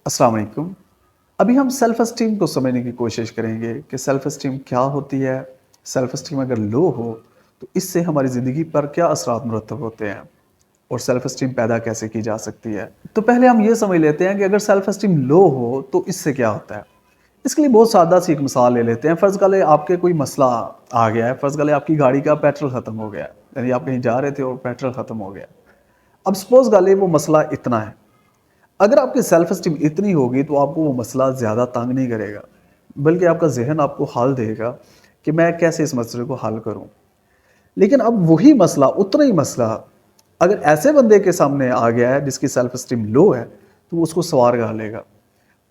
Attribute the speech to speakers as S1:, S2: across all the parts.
S1: अस्सलाम वालेकुम। अभी हम सेल्फ एस्टीम को समझने की कोशिश करेंगे कि सेल्फ एस्टीम क्या होती है, सेल्फ एस्टीम अगर लो हो तो इससे हमारी ज़िंदगी पर क्या असरात मुरतब होते हैं और सेल्फ एस्टीम पैदा कैसे की जा सकती है। तो पहले हम ये समझ लेते हैं कि अगर सेल्फ एस्टीम लो हो तो इससे क्या होता है। इसके लिए बहुत सादा सी एक मिसाल ले लेते हैं। फ़र्ज़ कर लें आपके कोई मसला आ गया है, फ़र्ज़ कर लें आपकी गाड़ी का पेट्रोल ख़त्म हो गया है, यानी आप कहीं जा रहे थे और पेट्रोल ख़त्म हो गया। अब सपोज़ कर लें वो मसला इतना है, अगर आपकी सेल्फ एस्टीम इतनी होगी तो आपको वो मसला ज़्यादा तंग नहीं करेगा, बल्कि आपका ज़हन आपको हल देगा कि मैं कैसे इस मसले को हल करूं। लेकिन अब वही मसला, उतना ही मसला अगर ऐसे बंदे के सामने आ गया है जिसकी सेल्फ एस्टीम लो है, तो वो उसको सवार कर लेगा,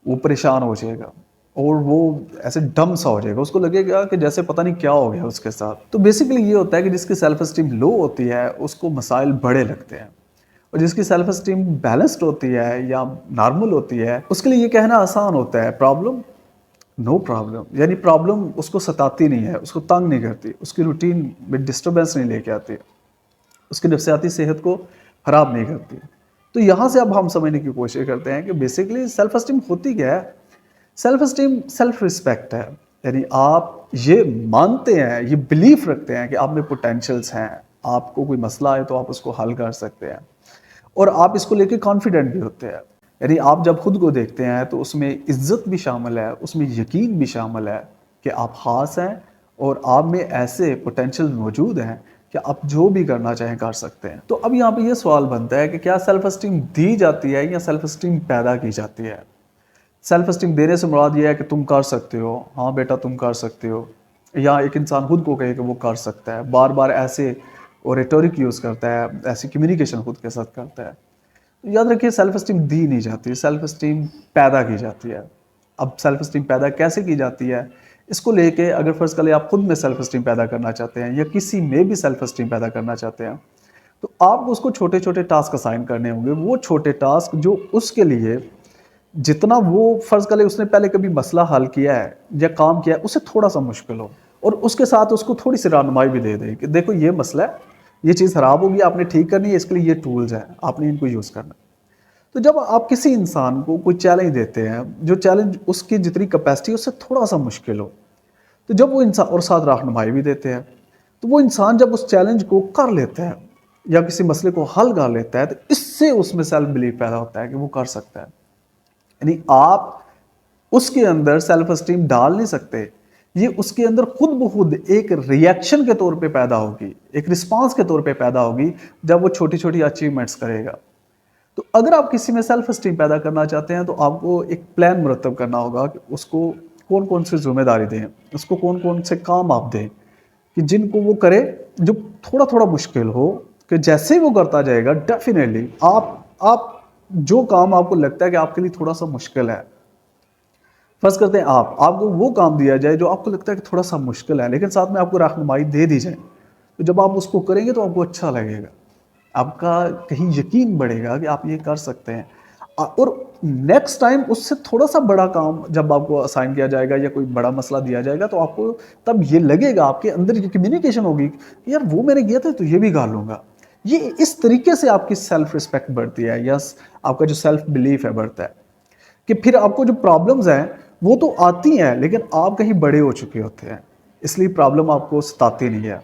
S1: वो परेशान हो जाएगा और वो ऐसे डम सा हो जाएगा, उसको लगेगा कि जैसे पता नहीं क्या हो गया उसके साथ। तो बेसिकली ये होता है कि जिसकी सेल्फ एस्टीम लो होती है उसको मसाइल बड़े लगते हैं, और जिसकी सेल्फ एस्टीम बैलेंस्ड होती है या नॉर्मल होती है उसके लिए ये कहना आसान होता है, प्रॉब्लम नो प्रॉब्लम। यानी प्रॉब्लम उसको सताती नहीं है, उसको तंग नहीं करती, उसकी रूटीन में डिस्टर्बेंस नहीं लेके आती, उसकी नफ्सियाती सेहत को ख़राब नहीं करती। तो यहाँ से अब हम समझने की कोशिश करते हैं कि बेसिकली सेल्फ एस्टीम होती क्या है। सेल्फ एस्टीम सेल्फ रिस्पेक्ट है, यानी आप ये मानते हैं, ये बिलीफ रखते हैं कि आप में पोटेंशियल्स हैं, आपको कोई मसला है तो आप उसको हल कर सकते हैं और आप इसको लेके कॉन्फिडेंट भी होते हैं। यानी आप जब खुद को देखते हैं तो उसमें इज्जत भी शामिल है, उसमें यकीन भी शामिल है कि आप खास हैं और आप में ऐसे पोटेंशियल मौजूद हैं कि आप जो भी करना चाहें कर सकते हैं। तो अब यहाँ पे ये सवाल बनता है कि क्या सेल्फ एस्टीम दी जाती है या सेल्फ एस्टीम पैदा की जाती है। सेल्फ एस्टीम देने से मुराद ये है कि तुम कर सकते हो, हाँ बेटा तुम कर सकते हो, या एक इंसान खुद को कहे कि वो कर सकता है, बार बार ऐसे और रेटोरिक यूज़ करता है, ऐसी कम्युनिकेशन खुद के साथ करता है। तो याद रखिए सेल्फ एस्टीम दी नहीं जाती, सेल्फ एस्टीम पैदा की जाती है। अब सेल्फ एस्टीम पैदा कैसे की जाती है, इसको लेके अगर फ़र्ज़ कर लें आप खुद में सेल्फ एस्टीम पैदा करना चाहते हैं या किसी में भी सेल्फ एस्टीम पैदा करना चाहते हैं, तो आपको उसको छोटे छोटे टास्क असाइन करने होंगे। वो छोटे टास्क जो उसके लिए जितना वो फ़र्ज़ कर लें उसने पहले कभी मसला हल किया है या काम किया है उससे थोड़ा सा मुश्किल हो, और उसके साथ उसको थोड़ी सी रहनुमाई भी दे दें कि देखो ये मसला है, ये चीज़ ख़राब होगी, आपने ठीक करनी है, इसके लिए ये टूल्स हैं, आपने इनको यूज़ करना है। तो जब आप किसी इंसान को कोई चैलेंज देते हैं, जो चैलेंज उसकी जितनी कैपेसिटी है उससे थोड़ा सा मुश्किल हो, तो जब वो इंसान और साथ रहनुमाई भी देते हैं, तो वो इंसान जब उस चैलेंज को कर लेता है या किसी मसले को हल कर लेता है, तो इससे उसमें सेल्फ बिलीफ पैदा होता है कि वो कर सकता है। यानी आप उसके अंदर सेल्फ एस्टीम डाल नहीं सकते, ये उसके अंदर खुद ब खुद एक रिएक्शन के तौर पे पैदा होगी, एक रिस्पांस के तौर पे पैदा होगी जब वो छोटी छोटी अचीवमेंट्स करेगा। तो अगर आप किसी में सेल्फ एस्टीम पैदा करना चाहते हैं तो आपको एक प्लान मुरतब करना होगा कि उसको कौन कौन सी जिम्मेदारी दें, उसको कौन कौन से काम आप दें कि जिनको वो करे, जो थोड़ा थोड़ा मुश्किल हो, कि जैसे ही वो करता जाएगा डेफिनेटली आप जो काम आपको लगता है कि आपके लिए थोड़ा सा मुश्किल है, फर्ज करते हैं आपको वो काम दिया जाए जो आपको लगता है कि थोड़ा सा मुश्किल है, लेकिन साथ में आपको रहनुमाई दे दी जाए, तो जब आप उसको करेंगे तो आपको अच्छा लगेगा, आपका कहीं यकीन बढ़ेगा कि आप ये कर सकते हैं। और नेक्स्ट टाइम उससे थोड़ा सा बड़ा काम जब आपको असाइन किया जाएगा या कोई बड़ा मसला दिया जाएगा तो आपको तब ये लगेगा, आपके अंदर ये कम्युनिकेशन होगी कि यार वो मैंने किया था तो ये भी कर लूँगा। ये इस तरीके से आपकी सेल्फ रिस्पेक्ट बढ़ती है, यस आपका जो सेल्फ बिलीफ है बढ़ता है, कि फिर आपको जो प्रॉब्लम्स हैं वो तो आती हैं लेकिन आप कहीं बड़े हो चुके होते हैं, इसलिए प्रॉब्लम आपको सताती नहीं है,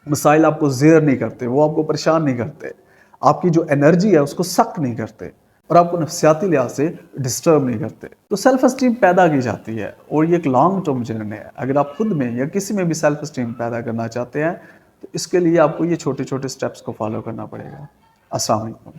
S1: मसाइल आपको ज़ेर नहीं करते, वो आपको परेशान नहीं करते, आपकी जो एनर्जी है उसको सक नहीं करते और आपको नफ्सियाती लिहाज से डिस्टर्ब नहीं करते। तो सेल्फ एस्टीम पैदा की जाती है और ये एक लॉन्ग टर्म जर्नी है। अगर आप खुद में या किसी में भी सेल्फ एस्टीम पैदा करना चाहते हैं तो इसके लिए आपको ये छोटे छोटे स्टेप्स को फॉलो करना पड़ेगा। अस्सलाम वालेकुम।